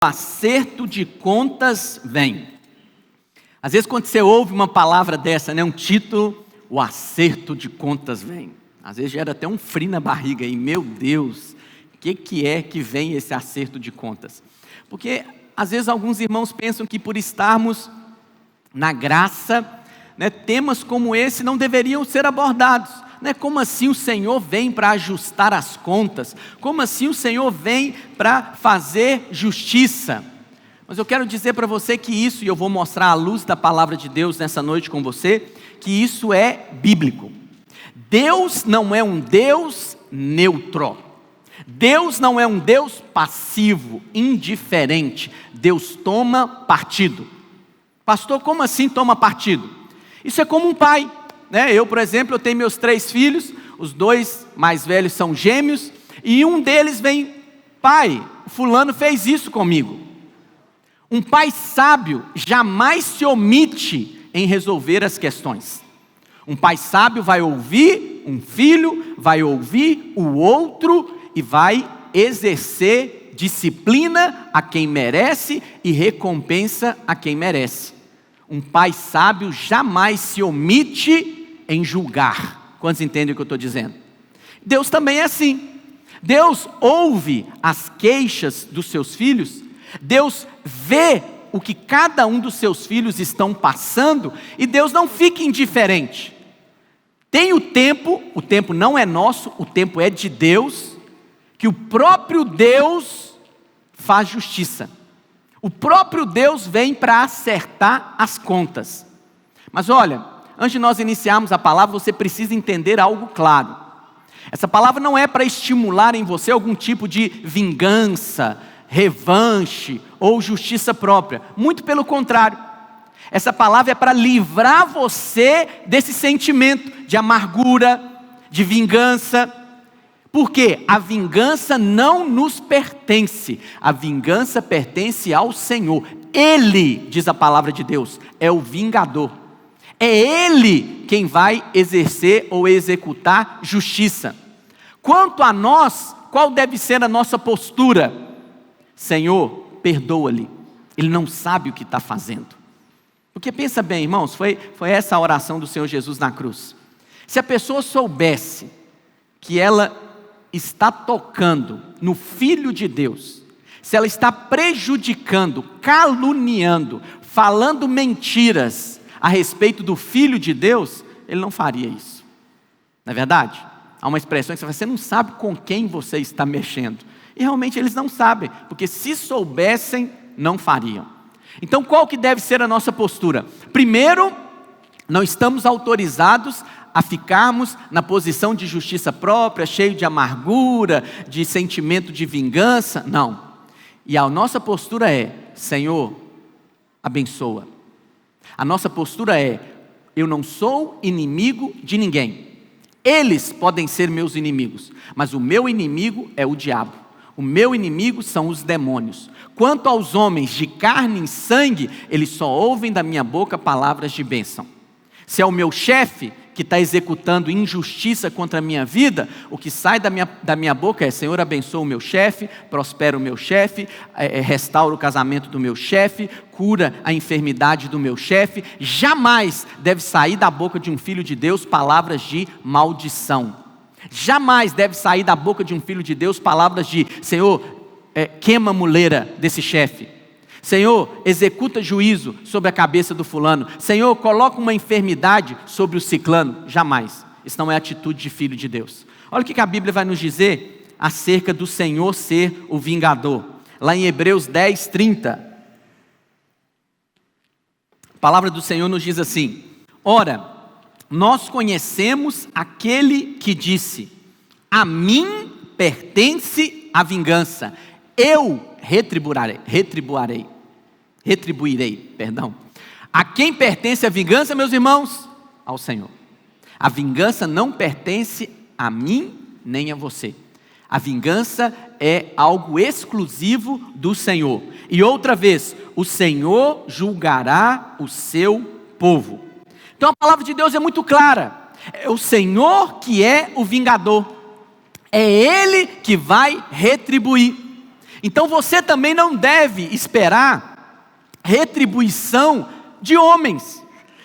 acerto de contas vem. Às vezes quando você ouve uma palavra dessa, né, um título, o acerto de contas vem. Às vezes gera até um frio na barriga aí, meu Deus, o que é que vem esse acerto de contas? Porque às vezes alguns irmãos pensam que por estarmos na graça, né, temas como esse não deveriam ser abordados. Né? Como assim o Senhor vem para ajustar as contas? Como assim o Senhor vem para fazer justiça? Mas eu quero dizer para você que isso, e eu vou mostrar à luz da palavra de Deus nessa noite com você, que isso é bíblico. Deus não é um Deus neutro. Deus não é um Deus passivo, indiferente. Deus toma partido. Pastor, como assim toma partido? Isso é como um pai. Né? Eu, por exemplo, eu tenho meus 3 filhos, os 2 mais velhos são gêmeos, e um deles vem, pai, fulano fez isso comigo. Um pai sábio jamais se omite em resolver as questões. Um pai sábio vai ouvir um filho, vai ouvir o outro e vai exercer disciplina a quem merece e recompensa a quem merece. Um pai sábio jamais se omite em julgar. Quantos entendem o que eu estou dizendo? Deus também é assim. Deus ouve as queixas dos seus filhos, Deus vê o que cada um dos seus filhos estão passando, e Deus não fica indiferente. Tem o tempo não é nosso, o tempo é de Deus, que o próprio Deus faz justiça. O próprio Deus vem para acertar as contas. Mas olha, antes de nós iniciarmos a palavra, você precisa entender algo claro. Essa palavra não é para estimular em você algum tipo de vingança, revanche ou justiça própria. Muito pelo contrário. Essa palavra é para livrar você desse sentimento de amargura, de vingança. Porque a vingança não nos pertence. A vingança pertence ao Senhor. Ele, diz a palavra de Deus, é o vingador. É Ele quem vai exercer ou executar justiça. Quanto a nós, qual deve ser a nossa postura? Senhor, perdoa-lhe, ele não sabe o que está fazendo. Porque pensa bem, irmãos, foi essa a oração do Senhor Jesus na cruz. Se a pessoa soubesse que ela está tocando no Filho de Deus, se ela está prejudicando, caluniando, falando mentiras a respeito do Filho de Deus, ele não faria isso. Não é verdade? Há uma expressão que você fala, você não sabe com quem você está mexendo. E realmente eles não sabem, porque se soubessem, não fariam. Então qual que deve ser a nossa postura? Primeiro, não estamos autorizados a ficarmos na posição de justiça própria, cheio de amargura, de sentimento de vingança, não. E a nossa postura é, Senhor, abençoa. A nossa postura é, eu não sou inimigo de ninguém. Eles podem ser meus inimigos, mas o meu inimigo é o diabo. O meu inimigo são os demônios. Quanto aos homens de carne e sangue, eles só ouvem da minha boca palavras de bênção. Se é o meu chefe que está executando injustiça contra a minha vida, o que sai da minha boca é, Senhor, abençoa o meu chefe, prospera o meu chefe, restaura o casamento do meu chefe, cura a enfermidade do meu chefe. Jamais deve sair da boca de um filho de Deus palavras de maldição. Jamais deve sair da boca de um filho de Deus palavras de, Senhor, queima a muleira desse chefe. Senhor, executa juízo sobre a cabeça do fulano. Senhor, coloca uma enfermidade sobre o ciclano. Jamais. Isso não é atitude de filho de Deus. Olha o que a Bíblia vai nos dizer acerca do Senhor ser o vingador. Lá em Hebreus 10, 30. A palavra do Senhor nos diz assim: ora, nós conhecemos aquele que disse, a mim pertence a vingança, eu retribuirei. A quem pertence a vingança, meus irmãos? Ao Senhor. A vingança não pertence a mim nem a você. A vingança é algo exclusivo do Senhor. E outra vez, o Senhor julgará o seu povo. Então a palavra de Deus é muito clara. É o Senhor que é o vingador. É Ele que vai retribuir. Então você também não deve esperar retribuição de homens.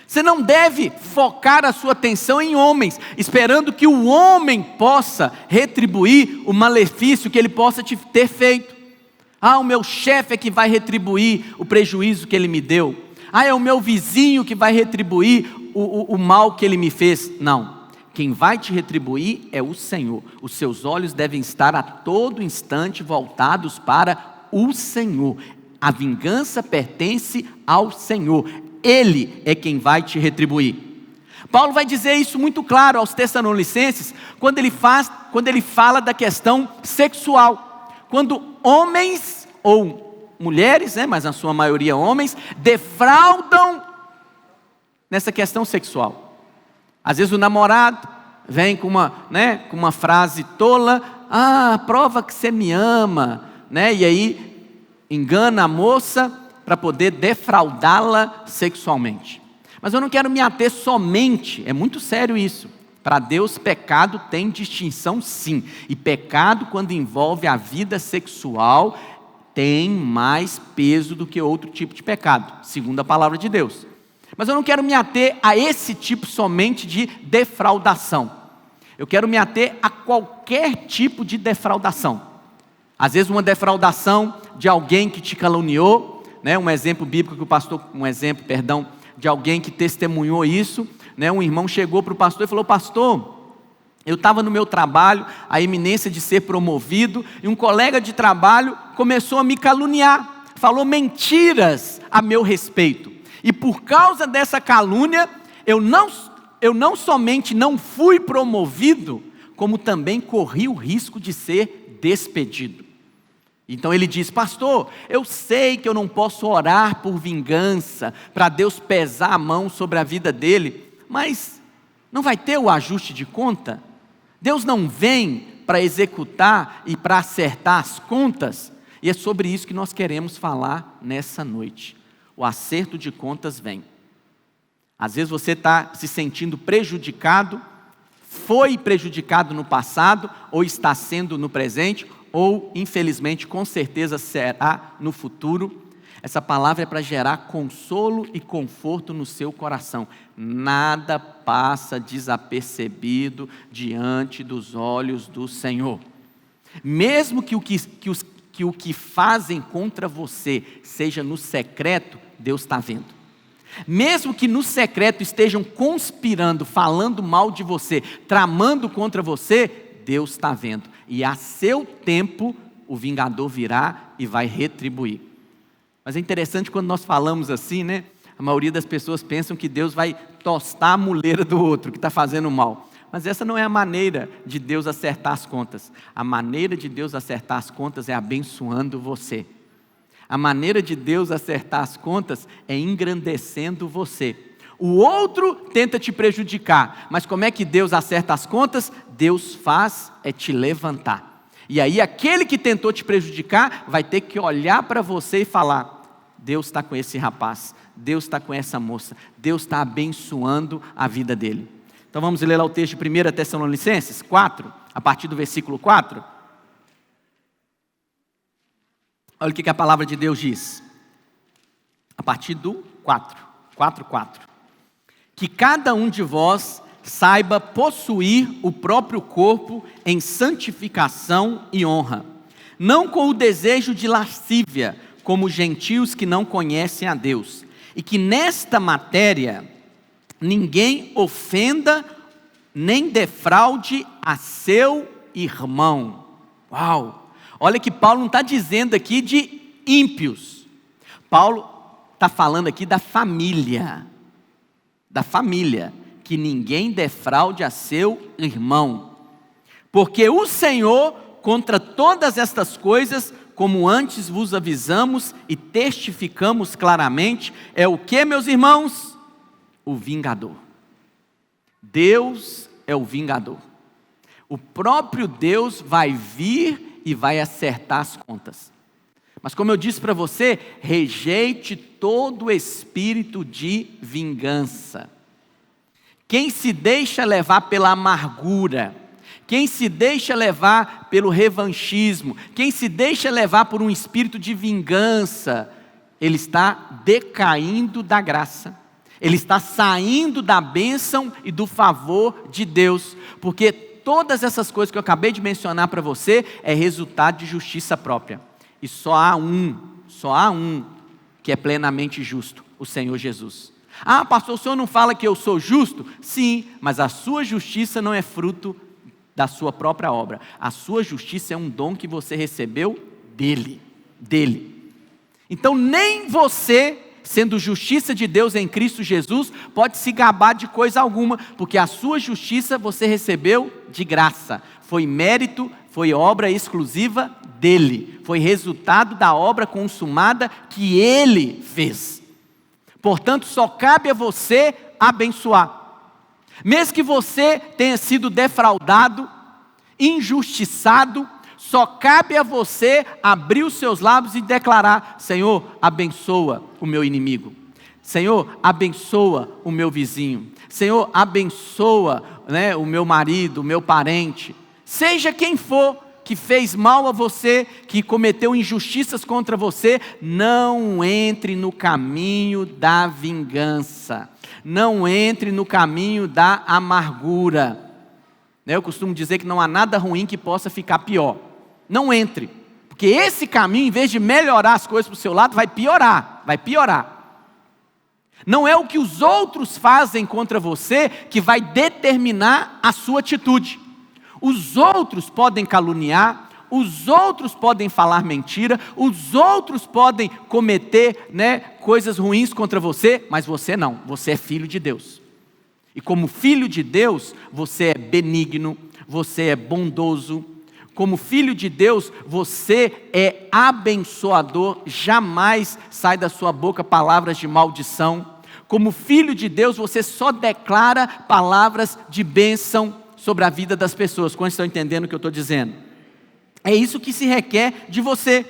Você não deve focar a sua atenção em homens, esperando que o homem possa retribuir o malefício que ele possa te ter feito. O meu chefe é que vai retribuir o prejuízo que ele me deu. É o meu vizinho que vai retribuir o mal que ele me fez. Não, quem vai te retribuir é o Senhor. Os seus olhos devem estar a todo instante voltados para o Senhor. A vingança pertence ao Senhor. Ele é quem vai te retribuir. Paulo vai dizer isso muito claro aos Tessalonicenses, quando ele fala da questão sexual. Quando homens ou mulheres, mas na sua maioria homens, defraudam nessa questão sexual. Às vezes o namorado vem com uma frase tola: prova que você me ama, e aí engana a moça para poder defraudá-la sexualmente. Mas eu não quero me ater somente, é muito sério isso. Para Deus, pecado tem distinção sim. E pecado, quando envolve a vida sexual, tem mais peso do que outro tipo de pecado, segundo a palavra de Deus. Mas eu não quero me ater a esse tipo somente de defraudação. Eu quero me ater a qualquer tipo de defraudação. Às vezes uma defraudação de alguém que te caluniou, um exemplo bíblico que o pastor, de alguém que testemunhou isso, um irmão chegou para o pastor e falou: pastor, eu estava no meu trabalho, a iminência de ser promovido, e um colega de trabalho começou a me caluniar, falou mentiras a meu respeito, e por causa dessa calúnia, eu não somente não fui promovido, como também corri o risco de ser despedido. Então ele diz: pastor, eu sei que eu não posso orar por vingança, para Deus pesar a mão sobre a vida dele, mas não vai ter o ajuste de conta? Deus não vem para executar e para acertar as contas? E é sobre isso que nós queremos falar nessa noite. O acerto de contas vem. Às vezes você está se sentindo prejudicado, foi prejudicado no passado, ou está sendo no presente, ou infelizmente com certeza será no futuro. Essa palavra é para gerar consolo e conforto no seu coração. Nada passa desapercebido diante dos olhos do Senhor. Mesmo que o que fazem contra você seja no secreto, Deus está vendo. Mesmo que no secreto estejam conspirando, falando mal de você, tramando contra você, Deus está vendo. E a seu tempo, o vingador virá e vai retribuir. Mas é interessante quando nós falamos assim, a maioria das pessoas pensam que Deus vai tostar a muleira do outro, que está fazendo mal. Mas essa não é a maneira de Deus acertar as contas. A maneira de Deus acertar as contas é abençoando você. A maneira de Deus acertar as contas é engrandecendo você. O outro tenta te prejudicar, mas como é que Deus acerta as contas? Deus faz é te levantar. E aí aquele que tentou te prejudicar vai ter que olhar para você e falar: Deus está com esse rapaz, Deus está com essa moça, Deus está abençoando a vida dele. Então vamos ler lá o texto de 1 Tessalonicenses 4, a partir do versículo 4. Olha o que a palavra de Deus diz. A partir do 4. Que cada um de vós saiba possuir o próprio corpo em santificação e honra, não com o desejo de lascívia, como gentios que não conhecem a Deus, e que nesta matéria ninguém ofenda nem defraude a seu irmão. Uau! Olha que Paulo não está dizendo aqui de ímpios. Paulo está falando aqui da família. Que ninguém defraude a seu irmão. Porque o Senhor, contra todas estas coisas, como antes vos avisamos e testificamos claramente, é o que, meus irmãos? O vingador. Deus é o vingador. O próprio Deus vai vir e vai acertar as contas. Mas como eu disse para você, rejeite todo espírito de vingança. Quem se deixa levar pela amargura, quem se deixa levar pelo revanchismo, quem se deixa levar por um espírito de vingança, ele está decaindo da graça, ele está saindo da bênção e do favor de Deus, porque todas essas coisas que eu acabei de mencionar para você é resultado de justiça própria, e só há um que é plenamente justo, o Senhor Jesus. Ah, pastor, o senhor não fala que eu sou justo? Sim, mas a sua justiça não é fruto da sua própria obra. A sua justiça é um dom que você recebeu dele. Então nem você, sendo justiça de Deus em Cristo Jesus, pode se gabar de coisa alguma, porque a sua justiça você recebeu de graça. Foi mérito, foi obra exclusiva dele. Foi resultado da obra consumada que ele fez. Portanto, só cabe a você abençoar. Mesmo que você tenha sido defraudado, injustiçado, só cabe a você abrir os seus lábios e declarar: Senhor, abençoa o meu inimigo. Senhor, abençoa o meu vizinho. Senhor, abençoa, o meu marido, o meu parente. Seja quem for que fez mal a você, que cometeu injustiças contra você, não entre no caminho da vingança. Não entre no caminho da amargura. Eu costumo dizer que não há nada ruim que possa ficar pior. Não entre, porque esse caminho, em vez de melhorar as coisas para o seu lado, vai piorar. Não é o que os outros fazem contra você que vai determinar a sua atitude. Os outros podem caluniar, os outros podem falar mentira, os outros podem cometer, coisas ruins contra você, mas você não, você é filho de Deus. E como filho de Deus, você é benigno, você é bondoso. Como filho de Deus, você é abençoador, jamais sai da sua boca palavras de maldição. Como filho de Deus, você só declara palavras de bênção sobre a vida das pessoas. Quantos estão entendendo o que eu estou dizendo? É isso que se requer de você.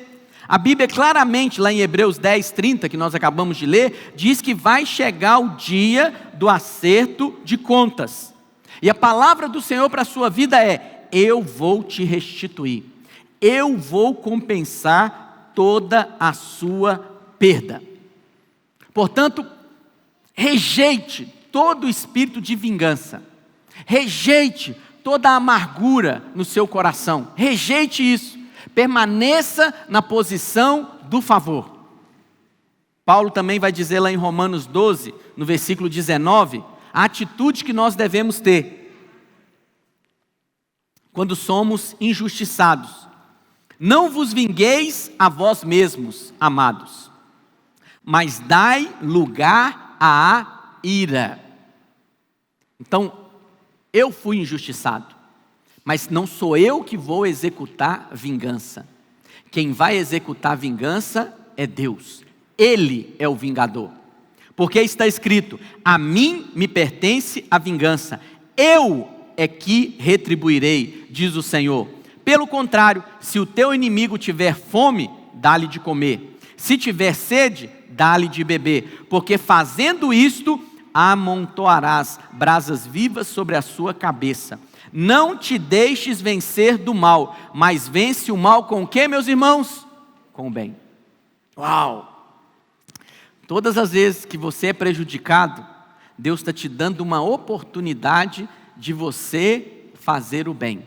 A Bíblia claramente, lá em Hebreus 10:30, que nós acabamos de ler, diz que vai chegar o dia do acerto de contas. E a palavra do Senhor para a sua vida é: eu vou te restituir. Eu vou compensar toda a sua perda. Portanto, rejeite todo o espírito de vingança. Rejeite toda a amargura no seu coração. Rejeite isso. Permaneça na posição do favor. Paulo também vai dizer lá em Romanos 12, no versículo 19, a atitude que nós devemos ter quando somos injustiçados. Não vos vingueis a vós mesmos, amados, mas dai lugar à ira. Então, eu fui injustiçado, mas não sou eu que vou executar vingança. Quem vai executar vingança é Deus. Ele é o vingador. Porque está escrito: a mim me pertence a vingança. Eu é que retribuirei, diz o Senhor. Pelo contrário, se o teu inimigo tiver fome, dá-lhe de comer. Se tiver sede, dá-lhe de beber. Porque fazendo isto, amontoarás brasas vivas sobre a sua cabeça. Não te deixes vencer do mal, mas vence o mal com o quê, meus irmãos? Com o bem. Uau! Todas as vezes que você é prejudicado, Deus está te dando uma oportunidade de você fazer o bem.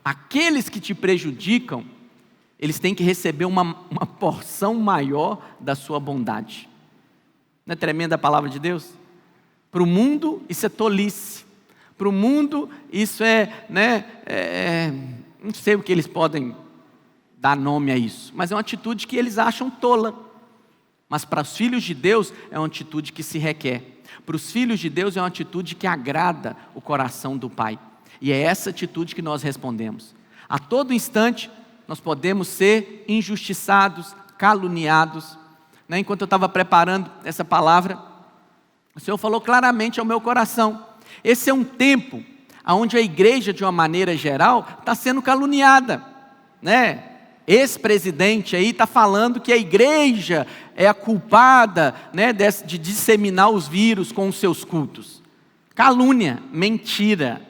Aqueles que te prejudicam, eles têm que receber uma porção maior da sua bondade. Não é tremenda a palavra de Deus? Para o mundo isso é tolice. Para o mundo isso não sei o que eles podem dar nome a isso, mas é uma atitude que eles acham tola. Mas para os filhos de Deus é uma atitude que se requer. Para os filhos de Deus é uma atitude que agrada o coração do Pai. E é essa atitude que nós respondemos. A todo instante nós podemos ser injustiçados, caluniados. Enquanto eu estava preparando essa palavra, o Senhor falou claramente ao meu coração. Esse é um tempo onde a igreja, de uma maneira geral, está sendo caluniada, Esse presidente aí está falando que a igreja é a culpada, de disseminar os vírus com os seus cultos. Calúnia, mentira.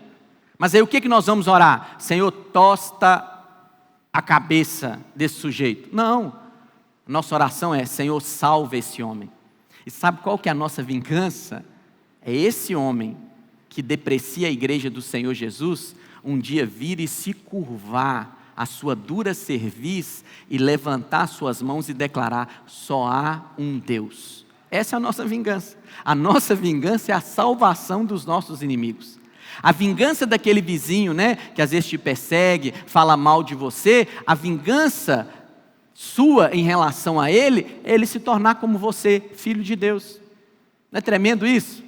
Mas aí o que nós vamos orar? Senhor, tosta a cabeça desse sujeito. Não, nossa oração é: Senhor, salva esse homem. E sabe qual que é a nossa vingança? É esse homem que deprecia a igreja do Senhor Jesus, um dia vir e se curvar à sua dura cerviz e levantar suas mãos e declarar: só há um Deus. Essa é a nossa vingança. A nossa vingança é a salvação dos nossos inimigos. A vingança daquele vizinho, né, que às vezes te persegue, fala mal de você, a vingança sua em relação a ele, é ele se tornar como você, filho de Deus. Não é tremendo isso?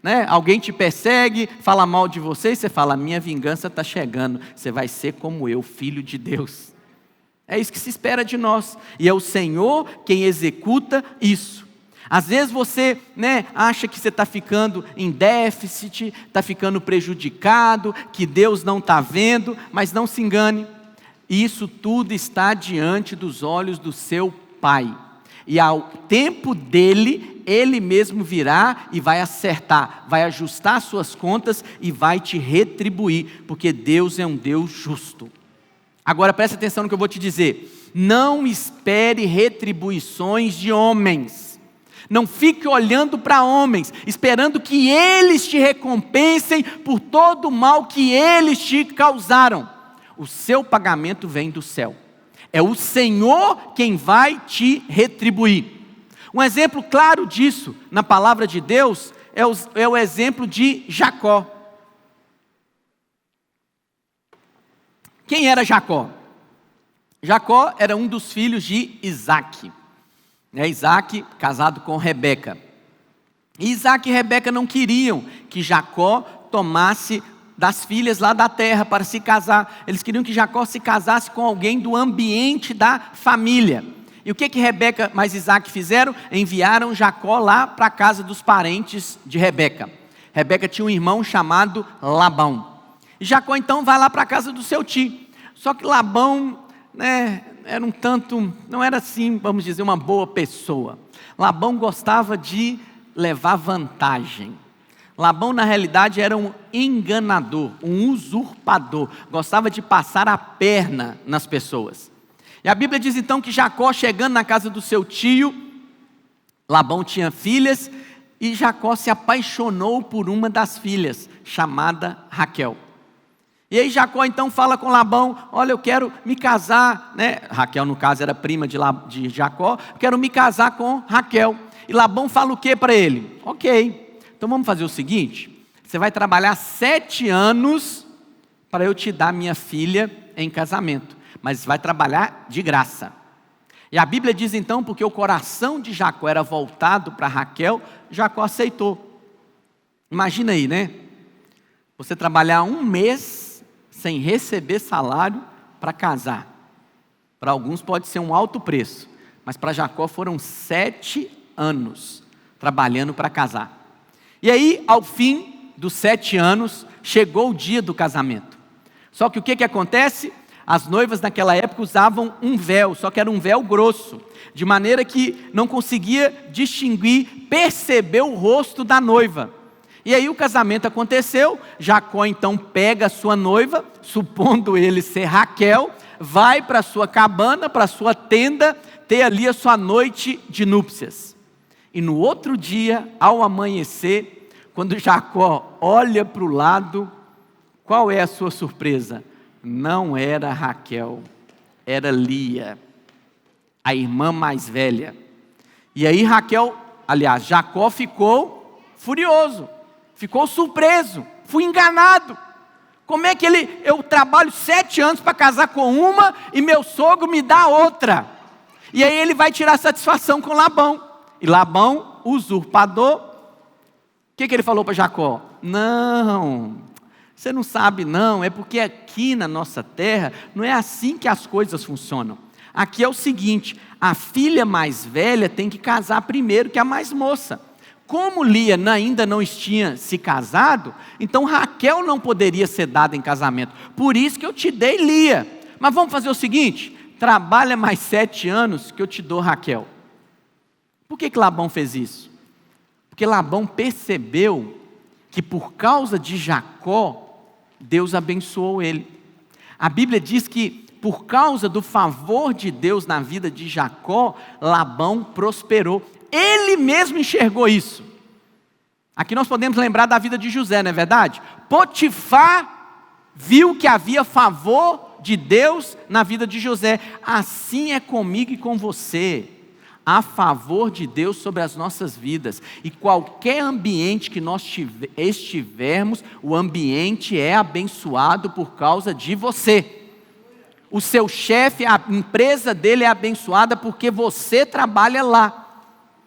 Né? Alguém te persegue, fala mal de você, e você fala: minha vingança está chegando, você vai ser como eu, filho de Deus. É isso que se espera de nós, e é o Senhor quem executa isso. Às vezes você, né, acha que você está ficando em déficit, está ficando prejudicado, que Deus não está vendo, mas não se engane, isso tudo está diante dos olhos do seu Pai, e ao tempo dele, Ele mesmo virá e vai acertar, vai ajustar suas contas e vai te retribuir, porque Deus é um Deus justo. Agora preste atenção no que eu vou te dizer: não espere retribuições de homens. Não fique olhando para homens, esperando que eles te recompensem por todo o mal que eles te causaram. O seu pagamento vem do céu. É o Senhor quem vai te retribuir. Um exemplo claro disso, na palavra de Deus, é o exemplo de Jacó. Quem era Jacó? Jacó era um dos filhos de Isaac. Isaac casado com Rebeca. E Isaac e Rebeca não queriam que Jacó tomasse das filhas lá da terra para se casar. Eles queriam que Jacó se casasse com alguém do ambiente da família. E o que Rebeca mais Isaac fizeram? Enviaram Jacó lá para a casa dos parentes de Rebeca. Rebeca tinha um irmão chamado Labão. E Jacó então vai lá para a casa do seu tio. Só que Labão, né, era um tanto, não era assim, vamos dizer, uma boa pessoa. Labão gostava de levar vantagem. Labão, na realidade, era um enganador, um usurpador. Gostava de passar a perna nas pessoas. E a Bíblia diz então que Jacó, chegando na casa do seu tio, Labão tinha filhas, e Jacó se apaixonou por uma das filhas, chamada Raquel. E aí Jacó então fala com Labão: olha, eu quero me casar, né? Raquel no caso era prima de Jacó, quero me casar com Raquel. E Labão fala o que para ele? Ok, então vamos fazer o seguinte: você vai trabalhar 7 anos para eu te dar minha filha em casamento, mas vai trabalhar de graça. E a Bíblia diz então, porque o coração de Jacó era voltado para Raquel, Jacó aceitou. Imagina aí, né? Você trabalhar 1 mês sem receber salário para casar. Para alguns pode ser um alto preço, mas para Jacó foram 7 anos trabalhando para casar. E aí, ao fim dos 7 anos, chegou o dia do casamento. Só que o que acontece? As noivas naquela época usavam um véu, só que era um véu grosso, de maneira que não conseguia distinguir, perceber o rosto da noiva. E aí o casamento aconteceu, Jacó então pega a sua noiva, supondo ele ser Raquel, vai para a sua cabana, para a sua tenda, ter ali a sua noite de núpcias. E no outro dia, ao amanhecer, quando Jacó olha para o lado, qual é a sua surpresa? Não era Raquel, era Lia, a irmã mais velha. E aí Jacó ficou furioso. Ficou surpreso, fui enganado. Como é que eu trabalho 7 anos para casar com uma e meu sogro me dá outra? E aí ele vai tirar satisfação com Labão. E Labão, usurpador, o que ele falou para Jacó? Não, você não sabe não, é porque aqui na nossa terra não é assim que as coisas funcionam. Aqui é o seguinte: a filha mais velha tem que casar primeiro que a mais moça. Como Lia ainda não tinha se casado, então Raquel não poderia ser dada em casamento. Por isso que eu te dei Lia. Mas vamos fazer o seguinte: trabalha mais 7 anos que eu te dou Raquel. Por que Labão fez isso? Porque Labão percebeu que por causa de Jacó, Deus abençoou ele. A Bíblia diz que por causa do favor de Deus na vida de Jacó, Labão prosperou. Ele mesmo enxergou isso. Aqui nós podemos lembrar da vida de José, não é verdade? Potifar viu que havia favor de Deus na vida de José. Assim é comigo e com você. Há favor de Deus sobre as nossas vidas. E qualquer ambiente que nós estivermos, o ambiente é abençoado por causa de você. O seu chefe, a empresa dele é abençoada porque você trabalha lá.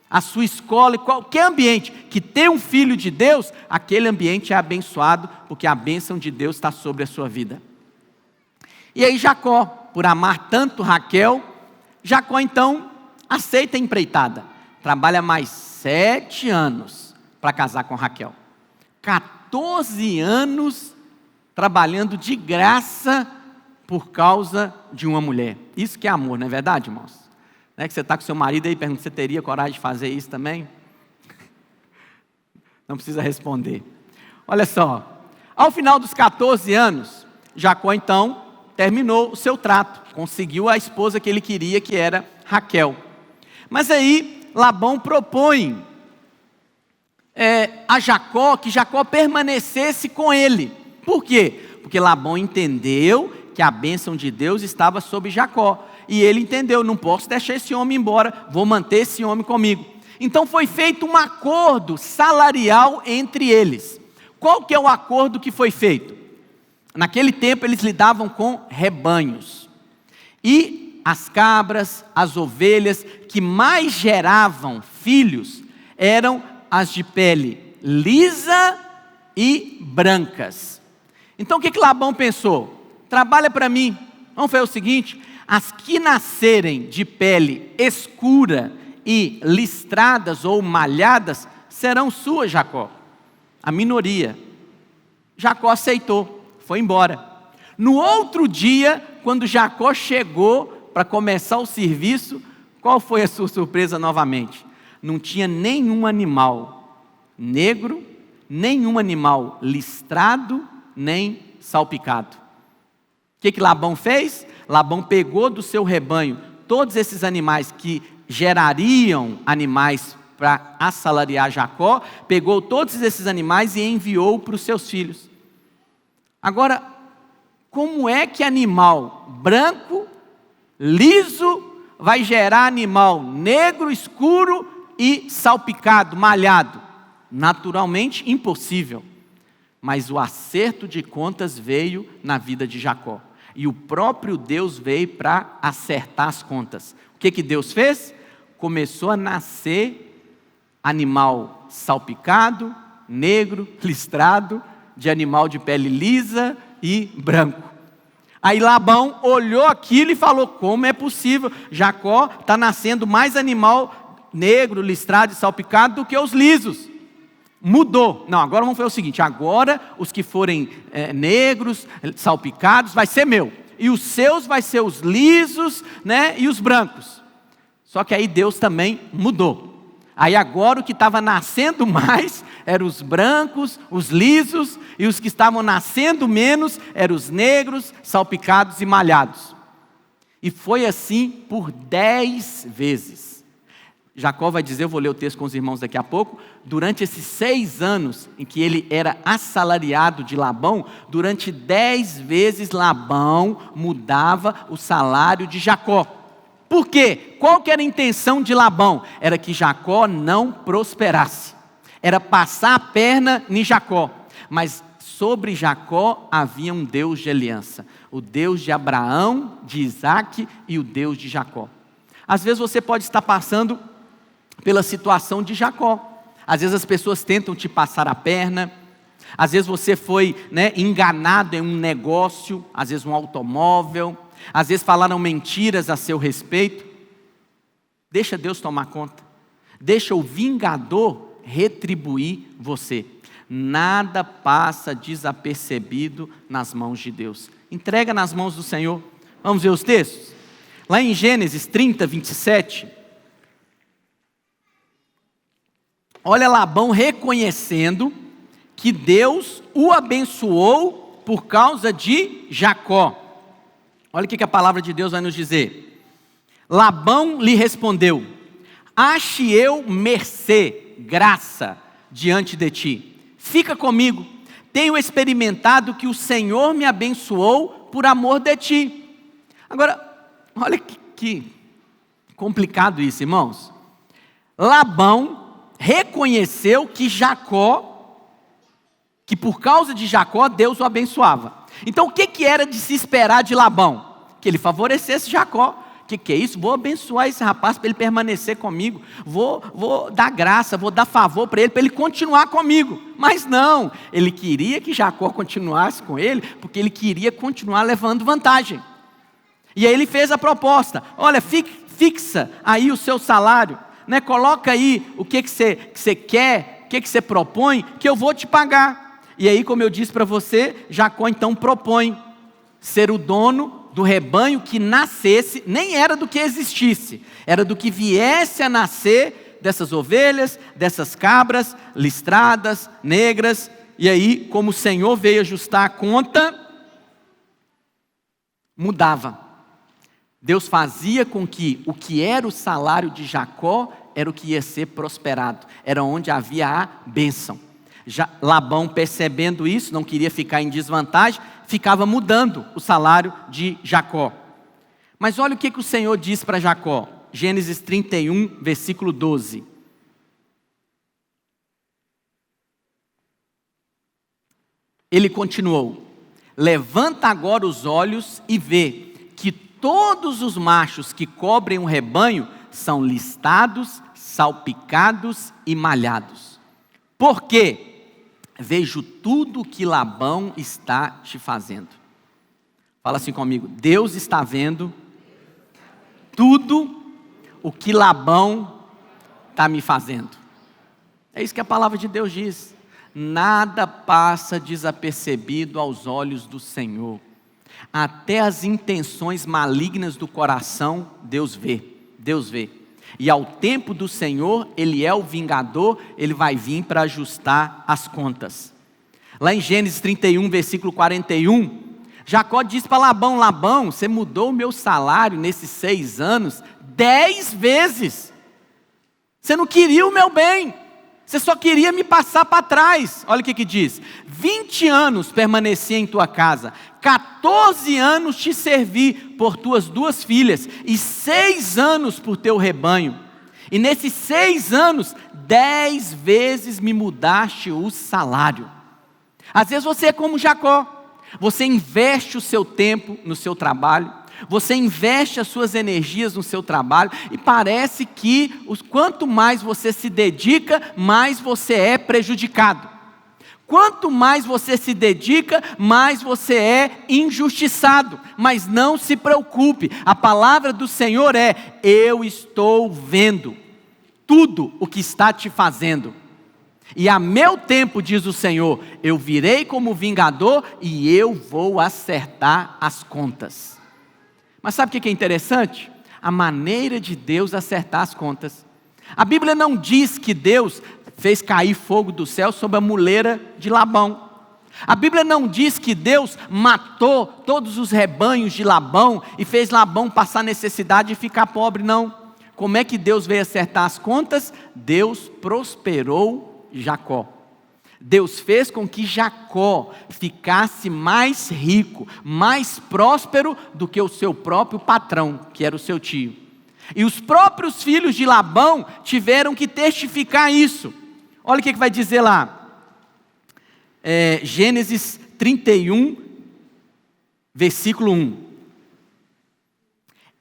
A sua escola, qualquer ambiente que tem um filho de Deus, aquele ambiente é abençoado porque a bênção de Deus está sobre a sua vida. E aí Jacó, por amar tanto Raquel, Jacó então aceita a empreitada. Trabalha mais 7 anos para casar com Raquel. 14 anos trabalhando de graça por causa de uma mulher. Isso que é amor, não é verdade, irmãos? Não é que você está com seu marido aí e pergunta, você teria coragem de fazer isso também? Não precisa responder. Olha só, ao final dos 14 anos, Jacó então terminou o seu trato, conseguiu a esposa que ele queria, que era Raquel. Mas aí Labão propõe a Jacó que Jacó permanecesse com ele. Por quê? Porque Labão entendeu que a bênção de Deus estava sobre Jacó. E ele entendeu, não posso deixar esse homem embora, vou manter esse homem comigo. Então foi feito um acordo salarial entre eles. Qual que é o acordo que foi feito? Naquele tempo eles lidavam com rebanhos. E as cabras, as ovelhas que mais geravam filhos eram as de pele lisa e brancas. Então o que Labão pensou? Trabalha para mim, vamos fazer o seguinte, as que nascerem de pele escura e listradas ou malhadas, serão suas, Jacó. A minoria. Jacó aceitou, foi embora. No outro dia, quando Jacó chegou para começar o serviço, qual foi a sua surpresa novamente? Não tinha nenhum animal negro, nenhum animal listrado, nem salpicado. O que Labão fez? Labão pegou do seu rebanho todos esses animais que gerariam animais para assalariar Jacó, pegou todos esses animais e enviou para os seus filhos. Agora, como é que animal branco, liso, vai gerar animal negro, escuro e salpicado, malhado? Naturalmente impossível. Mas o acerto de contas veio na vida de Jacó. E o próprio Deus veio para acertar as contas. O que Deus fez? Começou a nascer animal salpicado, negro, listrado, de animal de pele lisa e branco. Aí Labão olhou aquilo e falou, como é possível? Jacó está nascendo mais animal negro, listrado e salpicado do que os lisos. Mudou. Não, agora vamos fazer o seguinte, agora os que forem negros, salpicados, vai ser meu. E os seus vai ser os lisos, né, e os brancos. Só que aí Deus também mudou. Aí agora o que estava nascendo mais eram os brancos, os lisos, e os que estavam nascendo menos eram os negros, salpicados e malhados. E foi assim por 10 vezes. Jacó vai dizer, eu vou ler o texto com os irmãos daqui a pouco, durante esses 6 anos em que ele era assalariado de Labão, durante 10 vezes Labão mudava o salário de Jacó. Por quê? Qual que era a intenção de Labão? Era que Jacó não prosperasse, era passar a perna em Jacó, mas sobre Jacó havia um Deus de aliança, o Deus de Abraão, de Isaac e o Deus de Jacó. Às vezes você pode estar passando pela situação de Jacó. Às vezes as pessoas tentam te passar a perna, às vezes você foi enganado em um negócio, às vezes um automóvel, às vezes falaram mentiras a seu respeito. Deixa Deus tomar conta, deixa o vingador retribuir você. Nada passa desapercebido nas mãos de Deus. Entrega nas mãos do Senhor. Vamos ver os textos? Lá em Gênesis 30, 27... olha Labão reconhecendo que Deus o abençoou por causa de Jacó. Olha o que a palavra de Deus vai nos dizer. Labão lhe respondeu: ache eu mercê, graça, diante de ti. Fica comigo, tenho experimentado que o Senhor me abençoou por amor de ti. Agora, olha que complicado isso, irmãos. Labão reconheceu que por causa de Jacó, Deus o abençoava. Então o que era de se esperar de Labão? Que ele favorecesse Jacó. O que é isso? Vou abençoar esse rapaz para ele permanecer comigo. Vou dar graça, vou dar favor para ele continuar comigo. Mas não, ele queria que Jacó continuasse com ele, porque ele queria continuar levando vantagem. E aí ele fez a proposta: olha, fixa aí o seu salário, né? Coloca aí o que você quer, o que você propõe, que eu vou te pagar. E aí, como eu disse para você, Jacó então propõe ser o dono do rebanho que nascesse, nem era do que existisse, era do que viesse a nascer dessas ovelhas, dessas cabras, listradas, negras. E aí, como o Senhor veio ajustar a conta, mudava. Deus fazia com que o que era o salário de Jacó era o que ia ser prosperado, era onde havia a bênção. Labão, percebendo isso, não queria ficar em desvantagem, ficava mudando o salário de Jacó. Mas olha o que o Senhor diz para Jacó, Gênesis 31, versículo 12. Ele continuou: levanta agora os olhos e vê que todos os machos que cobrem um rebanho são listados, salpicados e malhados. Por quê? Vejo tudo o que Labão está te fazendo. Fala assim comigo: Deus está vendo tudo o que Labão está me fazendo. É isso que a palavra de Deus diz. Nada passa desapercebido aos olhos do Senhor. Até as intenções malignas do coração, Deus vê. Deus vê. E ao tempo do Senhor, Ele é o vingador, Ele vai vir para ajustar as contas. Lá em Gênesis 31, versículo 41, Jacó diz para Labão: Labão, você mudou o meu salário nesses 6 anos 10 vezes. Você não queria o meu bem, você só queria me passar para trás. Olha o que diz: 20 anos permaneci em tua casa, 14 anos te servi por tuas 2 filhas, e 6 anos por teu rebanho. E nesses 6 anos, 10 vezes me mudaste o salário. Às vezes você é como Jacó, você investe o seu tempo no seu trabalho, você investe as suas energias no seu trabalho, e parece que quanto mais você se dedica, mais você é prejudicado. Quanto mais você se dedica, mais você é injustiçado. Mas não se preocupe, a palavra do Senhor é: eu estou vendo tudo o que está te fazendo. E a meu tempo, diz o Senhor, eu virei como vingador e eu vou acertar as contas. Mas sabe o que é interessante? A maneira de Deus acertar as contas. A Bíblia não diz que Deus fez cair fogo do céu sobre a muleira de Labão. A Bíblia não diz que Deus matou todos os rebanhos de Labão e fez Labão passar necessidade e ficar pobre, não. Como é que Deus veio acertar as contas? Deus prosperou Jacó. Deus fez com que Jacó ficasse mais rico, mais próspero do que o seu próprio patrão, que era o seu tio. E os próprios filhos de Labão tiveram que testificar isso. Olha o que vai dizer lá, Gênesis 31, versículo 1.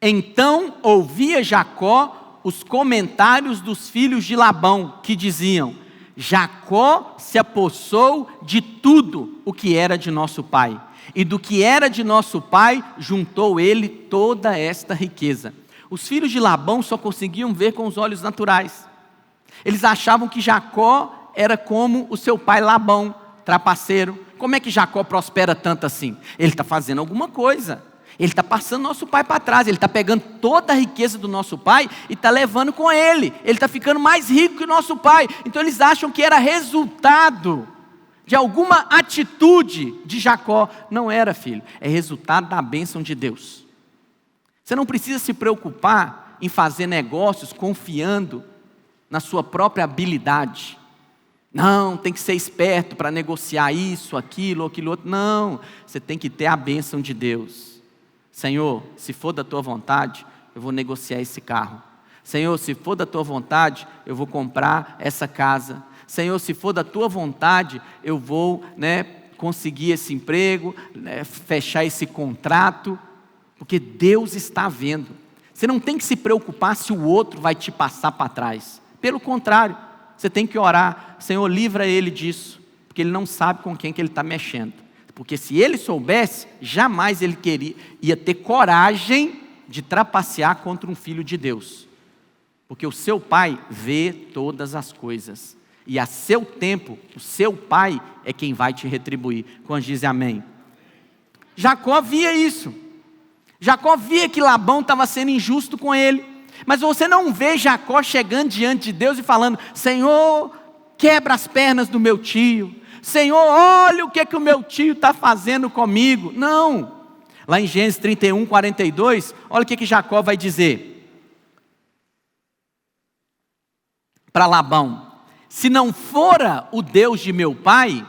Então ouvia Jacó os comentários dos filhos de Labão, que diziam: Jacó se apossou de tudo o que era de nosso pai, e do que era de nosso pai juntou ele toda esta riqueza. Os filhos de Labão só conseguiam ver com os olhos naturais. Eles achavam que Jacó era como o seu pai Labão, trapaceiro. Como é que Jacó prospera tanto assim? Ele está fazendo alguma coisa. Ele está passando nosso pai para trás. Ele está pegando toda a riqueza do nosso pai e está levando com ele. Ele está ficando mais rico que o nosso pai. Então eles acham que era resultado de alguma atitude de Jacó. Não era, filho, é resultado da bênção de Deus. Você não precisa se preocupar em fazer negócios confiando na sua própria habilidade. Não, tem que ser esperto para negociar isso, aquilo outro. Não, você tem que ter a bênção de Deus. Senhor, se for da tua vontade, eu vou negociar esse carro. Senhor, se for da tua vontade, eu vou comprar essa casa. Senhor, se for da tua vontade, eu vou conseguir esse emprego, fechar esse contrato, porque Deus está vendo. Você não tem que se preocupar se o outro vai te passar para trás. Pelo contrário, você tem que orar: Senhor, livra ele disso, porque ele não sabe com quem que ele está mexendo. Porque se ele soubesse, jamais ele ia ter coragem de trapacear contra um filho de Deus. Porque o seu pai vê todas as coisas. E a seu tempo, o seu pai é quem vai te retribuir. Quando dizem amém. Jacó via isso. Jacó via que Labão estava sendo injusto com ele. Mas você não vê Jacó chegando diante de Deus e falando: Senhor, quebra as pernas do meu tio. Senhor, olha o que o meu tio está fazendo comigo. Não. Lá em Gênesis 31, 42, olha o que Jacó vai dizer para Labão: se não fora o Deus de meu pai,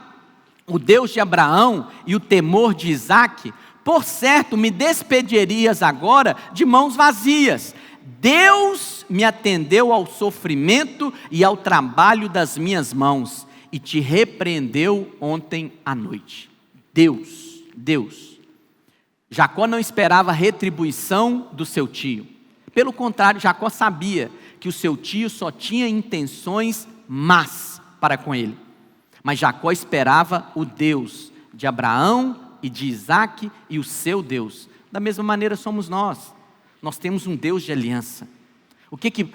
o Deus de Abraão e o temor de Isaque, por certo me despedirias agora de mãos vazias. Deus me atendeu ao sofrimento e ao trabalho das minhas mãos e te repreendeu ontem à noite. Deus. Jacó não esperava retribuição do seu tio. Pelo contrário, Jacó sabia que o seu tio só tinha intenções más para com ele. Mas Jacó esperava o Deus de Abraão e de Isaque e o seu Deus. Da mesma maneira somos nós. Nós temos um Deus de aliança. O que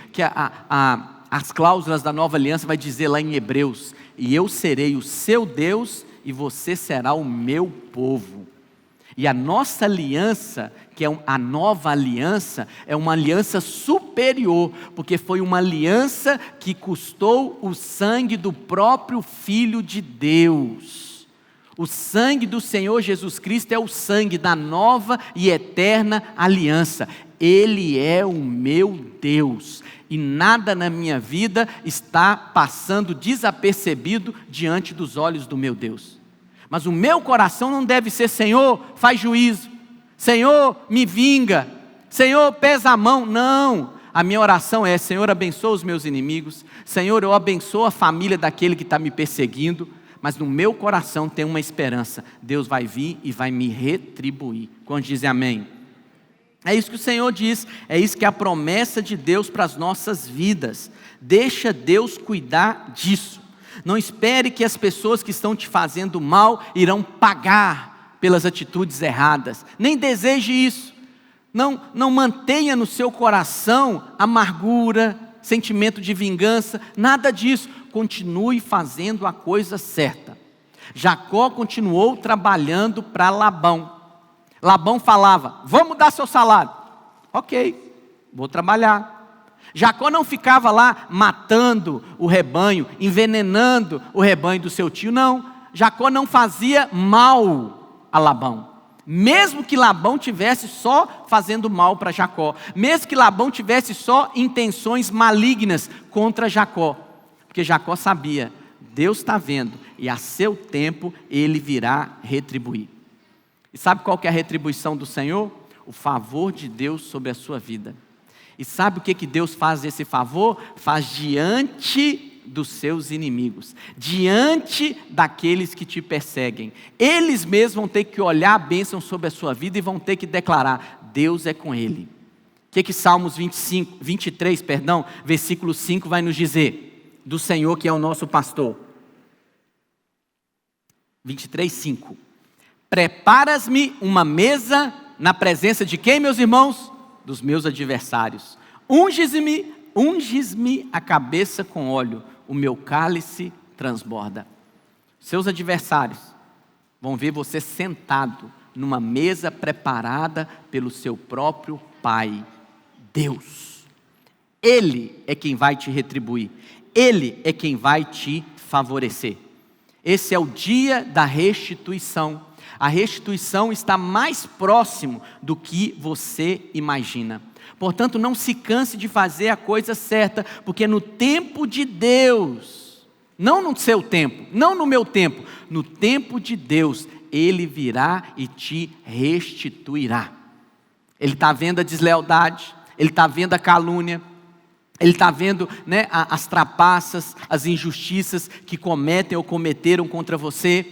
as cláusulas da nova aliança vai dizer lá em Hebreus? E eu serei o seu Deus e você será o meu povo. E a nossa aliança, que é a nova aliança, é uma aliança superior, porque foi uma aliança que custou o sangue do próprio Filho de Deus. O sangue do Senhor Jesus Cristo é o sangue da nova e eterna aliança. Ele é o meu Deus, e nada na minha vida está passando desapercebido diante dos olhos do meu Deus. Mas o meu coração não deve ser: Senhor, faz juízo, Senhor, me vinga, Senhor, pesa a mão. Não, a minha oração é: Senhor, abençoa os meus inimigos, Senhor, eu abençoo a família daquele que está me perseguindo. Mas no meu coração tem uma esperança: Deus vai vir e vai me retribuir. Quando dizem amém? É isso que o Senhor diz, é isso que é a promessa de Deus para as nossas vidas. Deixa Deus cuidar disso. Não espere que as pessoas que estão te fazendo mal irão pagar pelas atitudes erradas. Nem deseje isso. Não mantenha no seu coração amargura, sentimento de vingança, nada disso. Continue fazendo a coisa certa. Jacó continuou trabalhando para Labão. Labão falava: vamos dar seu salário. Ok, vou trabalhar. Jacó não ficava lá matando o rebanho, envenenando o rebanho do seu tio, não. Jacó não fazia mal a Labão. Mesmo que Labão tivesse só fazendo mal para Jacó. Mesmo que Labão tivesse só intenções malignas contra Jacó. Porque Jacó sabia: Deus está vendo e a seu tempo ele virá retribuir. E sabe qual que é a retribuição do Senhor? O favor de Deus sobre a sua vida. E sabe o que Deus faz esse favor? Faz diante dos seus inimigos, diante daqueles que te perseguem. Eles mesmos vão ter que olhar a bênção sobre a sua vida e vão ter que declarar: Deus é com ele. O que Salmos 23, versículo 5 vai nos dizer? Do Senhor que é o nosso pastor. 23, 5. Preparas-me uma mesa na presença de quem, meus irmãos? Dos meus adversários. Unges-me a cabeça com óleo, o meu cálice transborda. Seus adversários vão ver você sentado numa mesa preparada pelo seu próprio Pai, Deus. Ele é quem vai te retribuir. Ele é quem vai te favorecer. Esse é o dia da restituição. A restituição está mais próximo do que você imagina. Portanto, não se canse de fazer a coisa certa, porque no tempo de Deus, não no seu tempo, não no meu tempo, no tempo de Deus, Ele virá e te restituirá. Ele está vendo a deslealdade, Ele está vendo a calúnia, Ele está vendo, né, as trapaças, as injustiças que cometem ou cometeram contra você.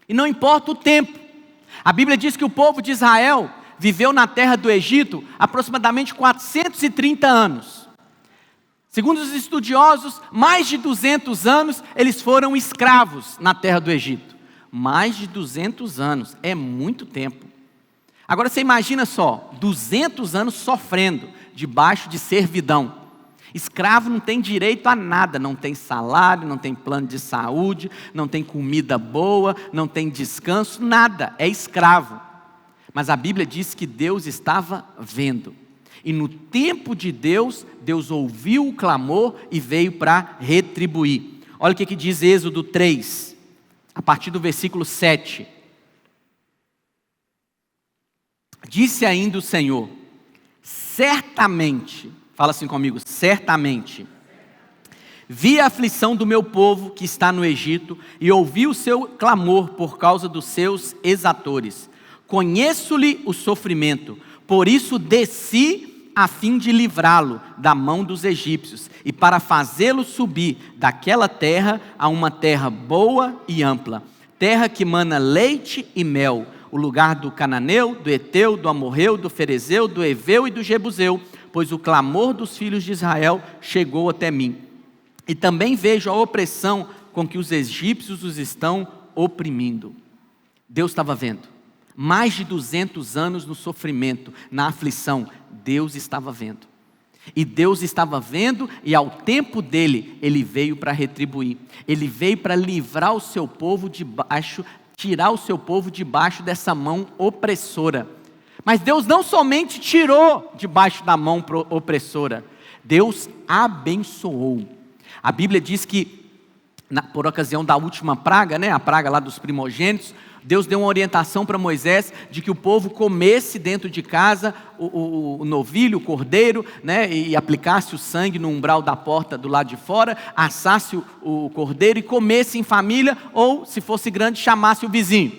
E não importa o tempo. A Bíblia diz que o povo de Israel viveu na terra do Egito aproximadamente 430 anos. Segundo os estudiosos, mais de 200 anos eles foram escravos na terra do Egito. Mais de 200 anos, é muito tempo. Agora você imagina só, 200 anos sofrendo debaixo de servidão. Escravo não tem direito a nada, não tem salário, não tem plano de saúde, não tem comida boa, não tem descanso, nada, é escravo. Mas a Bíblia diz que Deus estava vendo. E no tempo de Deus, Deus ouviu o clamor e veio para retribuir. Olha o que diz Êxodo 3, a partir do versículo 7. Disse ainda o Senhor, certamente, fala assim comigo, certamente, vi a aflição do meu povo que está no Egito e ouvi o seu clamor por causa dos seus exatores. Conheço-lhe o sofrimento, por isso desci a fim de livrá-lo da mão dos egípcios e para fazê-lo subir daquela terra a uma terra boa e ampla, terra que mana leite e mel, o lugar do cananeu, do eteu, do amorreu, do ferezeu, do eveu e do jebuseu, pois o clamor dos filhos de Israel chegou até mim. E também vejo a opressão com que os egípcios os estão oprimindo. Deus estava vendo. Mais de 200 anos no sofrimento, na aflição, Deus estava vendo. E Deus estava vendo e ao tempo dele, Ele veio para retribuir. Ele veio para livrar o seu povo debaixo, tirar o seu povo debaixo dessa mão opressora. Mas Deus não somente tirou debaixo da mão opressora, Deus abençoou. A Bíblia diz que, por ocasião da última praga, né, a praga lá dos primogênitos, Deus deu uma orientação para Moisés de que o povo comesse dentro de casa o novilho, o cordeiro, né, e aplicasse o sangue no umbral da porta do lado de fora, assasse o cordeiro e comesse em família, ou, se fosse grande, chamasse o vizinho.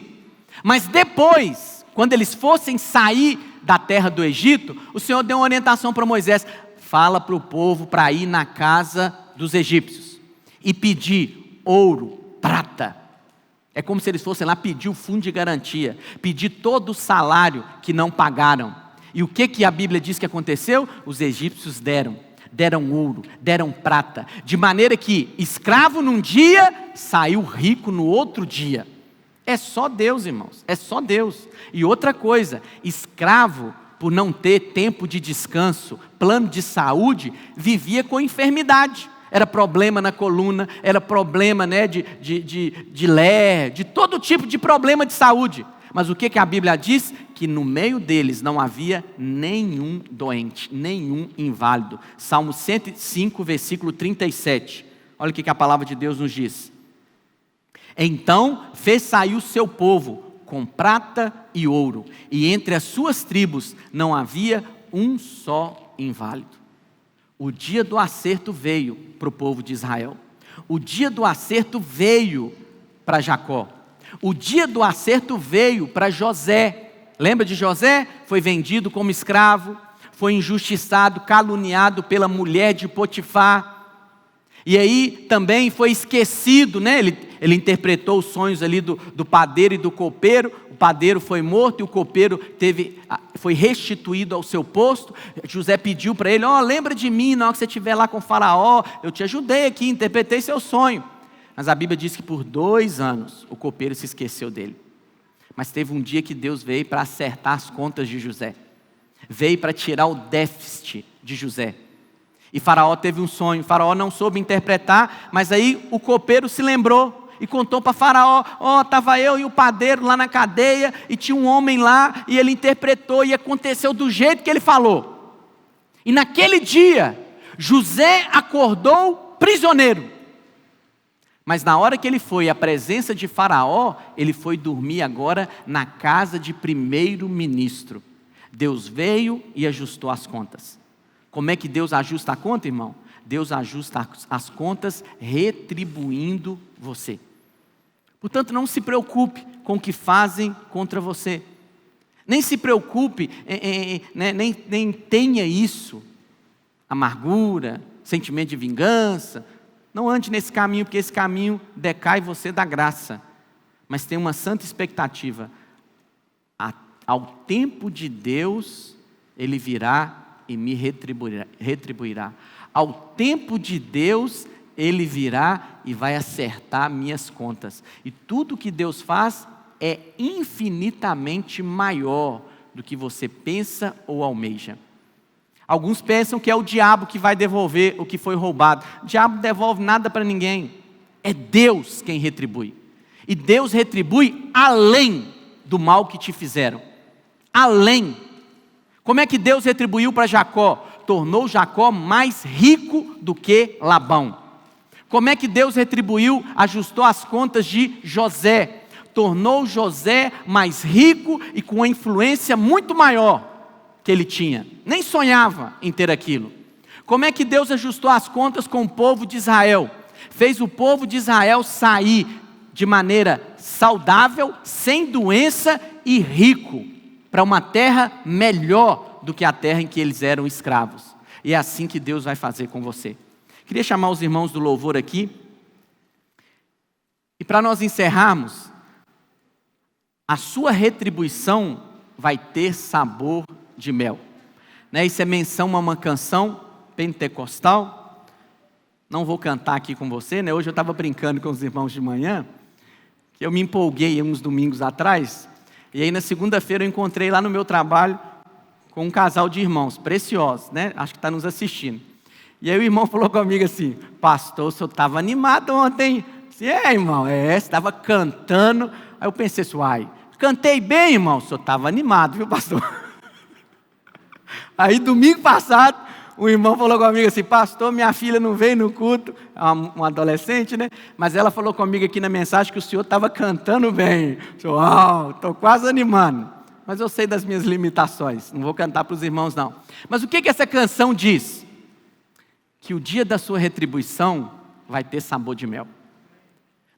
Mas depois, quando eles fossem sair da terra do Egito, o Senhor deu uma orientação para Moisés, fala para o povo para ir na casa dos egípcios e pedir ouro, prata. É como se eles fossem lá pedir o fundo de garantia, pedir todo o salário que não pagaram. E o que a Bíblia diz que aconteceu? Os egípcios deram ouro, deram prata, de maneira que escravo num dia, saiu rico no outro dia. É só Deus, irmãos, é só Deus. E outra coisa, escravo, por não ter tempo de descanso, plano de saúde, vivia com enfermidade. Era problema na coluna, era problema, né, de ler, de todo tipo de problema de saúde. Mas o que a Bíblia diz? Que no meio deles não havia nenhum doente, nenhum inválido. Salmo 105, versículo 37. Olha o que a palavra de Deus nos diz. Então fez sair o seu povo com prata e ouro, e entre as suas tribos não havia um só inválido. O dia do acerto veio para o povo de Israel. O dia do acerto veio para Jacó. O dia do acerto veio para José. Lembra de José? Foi vendido como escravo, foi injustiçado, caluniado pela mulher de Potifar. E aí também foi esquecido, né? Ele interpretou os sonhos ali do padeiro e do copeiro. O padeiro foi morto e o copeiro foi restituído ao seu posto. José pediu para ele, lembra de mim na hora que você estiver lá com o faraó, eu te ajudei aqui, interpretei seu sonho. Mas a Bíblia diz que por 2 anos o copeiro se esqueceu dele. Mas teve um dia que Deus veio para acertar as contas de José. Veio para tirar o déficit de José. E Faraó teve um sonho, Faraó não soube interpretar, mas aí o copeiro se lembrou e contou para Faraó, estava eu e o padeiro lá na cadeia, e tinha um homem lá, e ele interpretou, e aconteceu do jeito que ele falou. E naquele dia, José acordou prisioneiro, Mas na hora que ele foi à presença de Faraó, ele foi dormir agora na casa de primeiro-ministro. Deus veio e ajustou as contas. Como é que Deus ajusta a conta, irmão? Deus ajusta as contas retribuindo você. Portanto, não se preocupe com o que fazem contra você. Nem se preocupe, nem tenha isso, amargura, sentimento de vingança. Não ande nesse caminho, porque esse caminho decai você da graça. Mas tem uma santa expectativa. Ao tempo de Deus, Ele virá e me retribuirá. Ao tempo de Deus, Ele virá e vai acertar minhas contas. E tudo que Deus faz é infinitamente maior do que você pensa ou almeja. Alguns pensam que é o diabo que vai devolver o que foi roubado. O diabo não devolve nada para ninguém. É Deus quem retribui. E Deus retribui além do mal que te fizeram. Além. Como é que Deus retribuiu para Jacó? Tornou Jacó mais rico do que Labão. Como é que Deus retribuiu, ajustou as contas de José? Tornou José mais rico e com uma influência muito maior que ele tinha. Nem sonhava em ter aquilo. Como é que Deus ajustou as contas com o povo de Israel? Fez o povo de Israel sair de maneira saudável, sem doença e rico, para uma terra melhor do que a terra em que eles eram escravos. E é assim que Deus vai fazer com você. Queria chamar os irmãos do louvor aqui. E para nós encerrarmos, a sua retribuição vai ter sabor de mel. Isso é menção a uma canção pentecostal. Não vou cantar aqui com você, Hoje eu estava brincando com os irmãos de manhã, que eu me empolguei uns domingos atrás, e aí na segunda-feira eu encontrei lá no meu trabalho com um casal de irmãos, preciosos, Acho que está nos assistindo. E aí o irmão falou comigo assim: pastor, o senhor estava animado ontem. Irmão, você estava cantando. Aí eu pensei assim, cantei bem, irmão. O senhor estava animado, viu, pastor? Aí domingo passado, o irmão falou comigo assim: pastor, minha filha não veio no culto, uma adolescente, Mas ela falou comigo aqui na mensagem que o senhor estava cantando bem. Estou quase animando. Mas eu sei das minhas limitações, não vou cantar para os irmãos não. Mas o que essa canção diz? Que o dia da sua retribuição vai ter sabor de mel.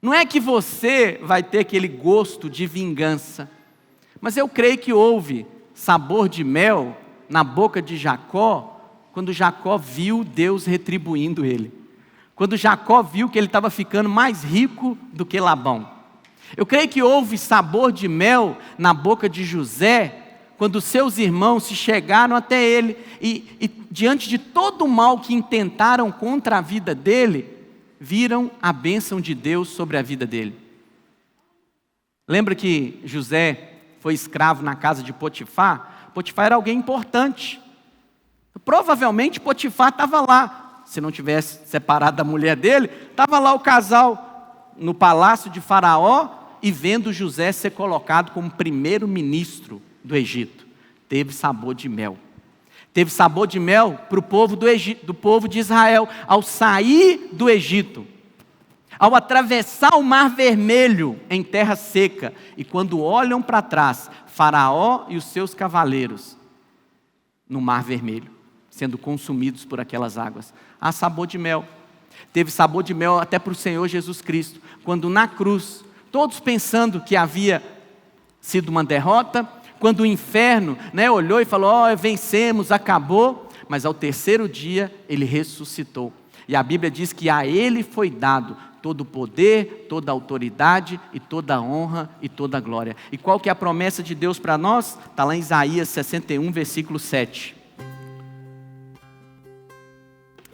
Não é que você vai ter aquele gosto de vingança, mas eu creio que houve sabor de mel na boca de Jacó, quando Jacó viu Deus retribuindo ele. Quando Jacó viu que ele estava ficando mais rico do que Labão. Eu creio que houve sabor de mel na boca de José, quando seus irmãos se chegaram até ele e diante de todo o mal que intentaram contra a vida dele, viram a bênção de Deus sobre a vida dele. Lembra que José foi escravo na casa de Potifar? Potifar era alguém importante. Provavelmente Potifar estava lá. Se não tivesse separado da mulher dele, estava lá o casal no palácio de Faraó e vendo José ser colocado como primeiro-ministro do Egito. Teve sabor de mel. Teve sabor de mel para o povo do Egito, do povo de Israel, ao sair do Egito, ao atravessar o Mar Vermelho em terra seca, e quando olham para trás, Faraó e os seus cavaleiros no Mar Vermelho, sendo consumidos por aquelas águas. Há sabor de mel. Teve sabor de mel até para o Senhor Jesus Cristo, quando na cruz, todos pensando que havia sido uma derrota, quando o inferno olhou e falou, vencemos, acabou, mas ao terceiro dia ele ressuscitou. E a Bíblia diz que a ele foi dado todo o poder, toda a autoridade e toda a honra e toda a glória. E qual que é a promessa de Deus para nós? Está lá em Isaías 61, versículo 7.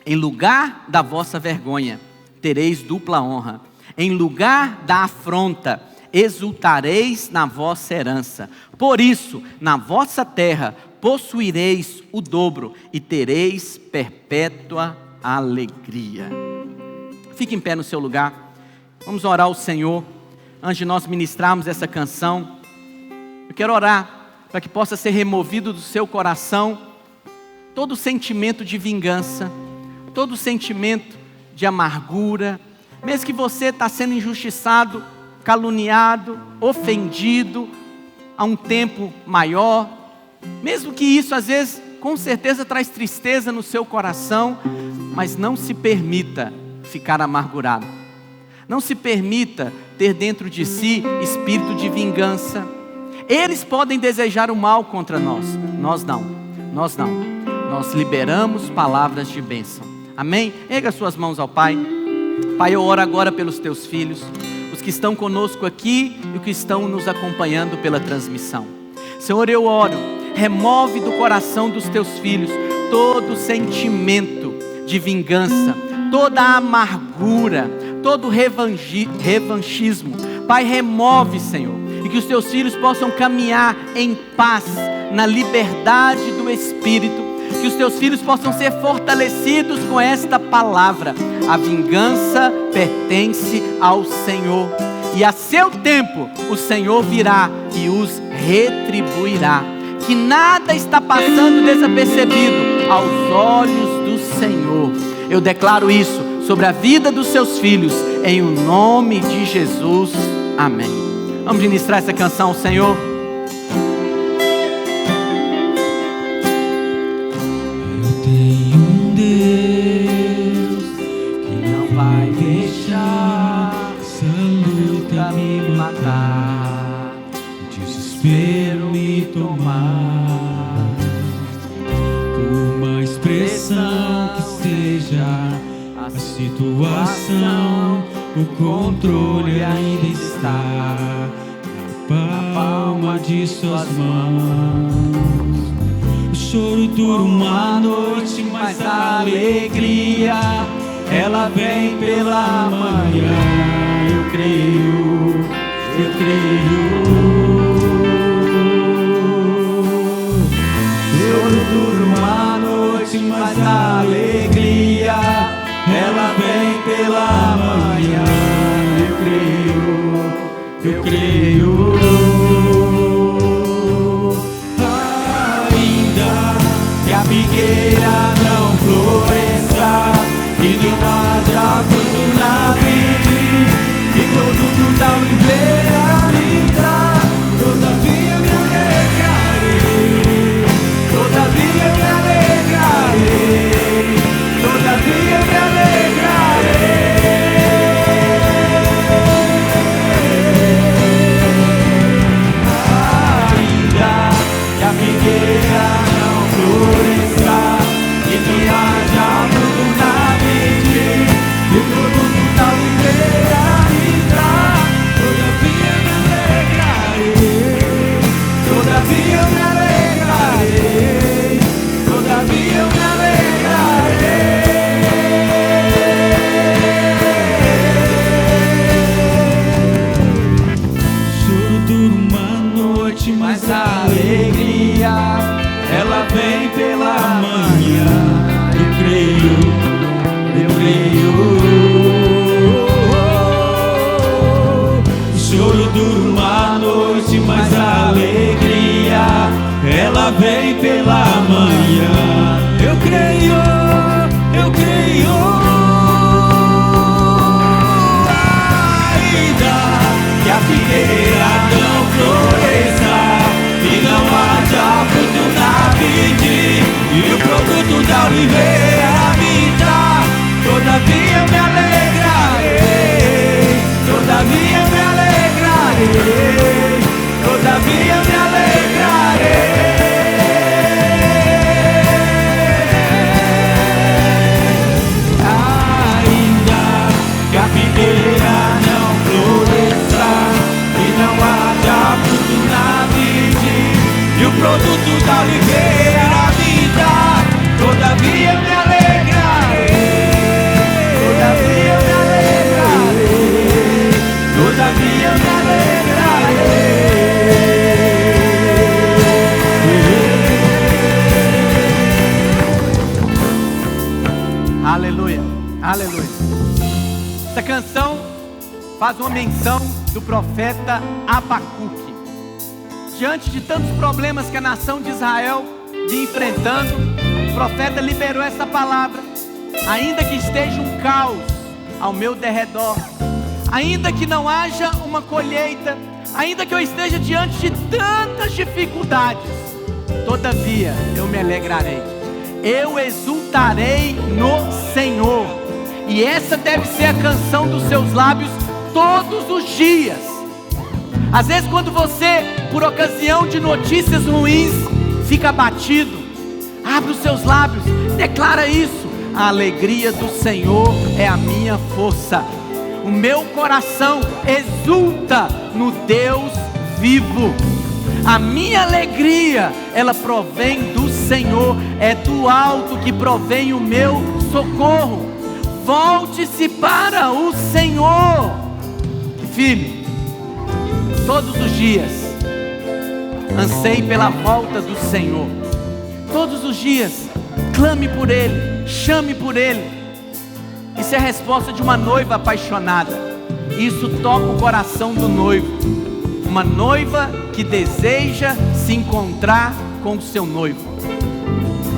Em lugar da vossa vergonha, tereis dupla honra. Em lugar da afronta, exultareis na vossa herança. Por isso, na vossa terra, possuireis o dobro e tereis perpétua alegria. Fique em pé no seu lugar. Vamos orar ao Senhor. Antes de nós ministrarmos essa canção, eu quero orar para que possa ser removido do seu coração todo sentimento de vingança, todo sentimento de amargura, mesmo que você está sendo injustiçado, caluniado, ofendido há um tempo maior, mesmo que isso às vezes com certeza traz tristeza no seu coração, mas não se permita ficar amargurado, não se permita ter dentro de si espírito de vingança. Eles podem desejar o mal contra nós, nós não, nós liberamos palavras de bênção, amém? Erga suas mãos ao Pai. Pai, eu oro agora pelos teus filhos, os que estão conosco aqui e os que estão nos acompanhando pela transmissão. Senhor, eu oro, remove do coração dos teus filhos todo sentimento de vingança, toda amargura, todo revanchismo. Pai, remove, Senhor, e que os teus filhos possam caminhar em paz, na liberdade do Espírito, que os teus filhos possam ser fortalecidos com esta palavra: a vingança pertence ao Senhor, e a seu tempo o Senhor virá e os retribuirá. Que nada está passando desapercebido aos olhos do Senhor. Eu declaro isso sobre a vida dos seus filhos, em o nome de Jesus, amém. Vamos ministrar essa canção ao Senhor. Eu tenho um Deus que não vai deixar essa luta me matar, o desespero me tomar. Por mais pressão que seja a situação, o controle ainda está na palma de suas mãos. O choro dura uma noite, mas a alegria ela vem pela manhã. Eu creio, eu creio. O choro dura uma noite, mas a alegria ela vem pela manhã. Eu creio. Ainda que a figueira não floresça e não haja fruto na vide, e produto da oliveira me dá, todavia me alegrarei, todavia me alegrarei, todavia me alegrarei. Mas a alegria ela vem pela manhã. Eu creio, eu creio. O choro dura uma noite, mas a alegria ela vem pela manhã. Eu creio, eu creio. Ainda que a figueira não floresça e não haja fruto na vide, e o produto da oliveira me dá, todavia me alegrarei, todavia me alegrarei, todavia me alegrarei. Ainda que a figueira não floresça e não haja fruto na vide, e o produto da oliveira me dá, todavia me alegrarei, todavia me alegrarei, todavia me alegrarei. Aleluia, aleluia. Essa canção faz uma menção do profeta Abacuque. Diante de tantos problemas que a nação de Israel vinha enfrentando, o profeta liberou essa palavra. Ainda que esteja um caos, ao meu derredor, ainda que não haja uma colheita, ainda que eu esteja diante de tantas dificuldades, todavia eu me alegrarei, eu exultarei no Senhor. E essa deve ser a canção dos seus lábios todos os dias. Às vezes quando você, por ocasião de notícias ruins, fica abatido, abre os seus lábios, declara isso: a alegria do Senhor é a minha força. O meu coração exulta no Deus vivo. A minha alegria, ela provém do Senhor, é do alto que provém o meu socorro. Volte-se para o Senhor. Filho, todos os dias anseie pela volta do Senhor. Todos os dias clame por Ele, chame por Ele. Isso é a resposta de uma noiva apaixonada. Isso toca o coração do noivo. Uma noiva que deseja se encontrar com o seu noivo.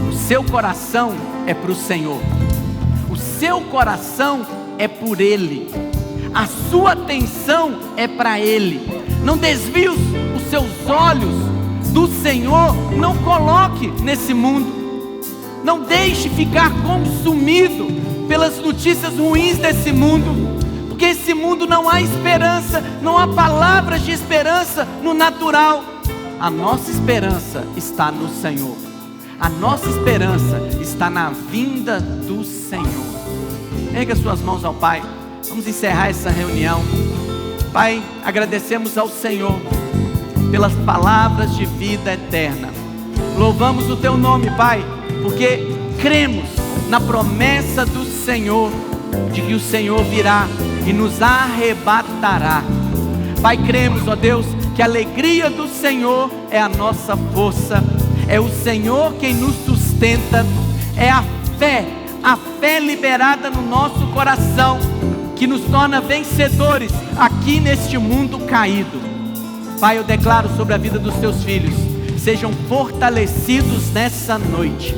O seu coração é para o Senhor. O seu coração é por Ele. A sua atenção é para Ele. Não desvie os seus olhos do Senhor. Não coloque nesse mundo. Não deixe ficar consumido pelas notícias ruins desse mundo. Porque esse mundo não há esperança, não há palavras de esperança no natural. A nossa esperança está no Senhor. A nossa esperança está na vinda do Senhor. Erga suas mãos ao Pai. Vamos encerrar essa reunião. Pai, agradecemos ao Senhor pelas palavras de vida eterna. Louvamos o Teu nome, Pai, porque cremos na promessa do Senhor, de que o Senhor virá e nos arrebatará. Pai, cremos, ó Deus, que a alegria do Senhor é a nossa força, é o Senhor quem nos sustenta, é a fé liberada no nosso coração, que nos torna vencedores aqui neste mundo caído. Pai, eu declaro sobre a vida dos Teus filhos, sejam fortalecidos nessa noite,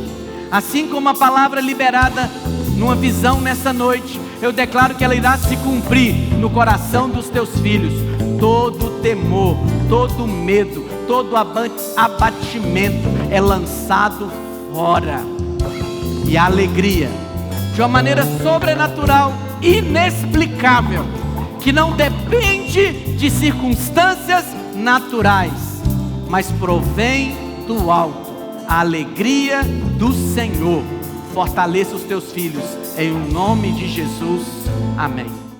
assim como a palavra liberada numa visão nessa noite, eu declaro que ela irá se cumprir no coração dos Teus filhos. Todo temor, todo medo, todo abatimento é lançado fora, e a alegria, de uma maneira sobrenatural, inexplicável, que não depende de circunstâncias naturais, mas provém do alto. A alegria do Senhor fortaleça os Teus filhos, em nome de Jesus, amém.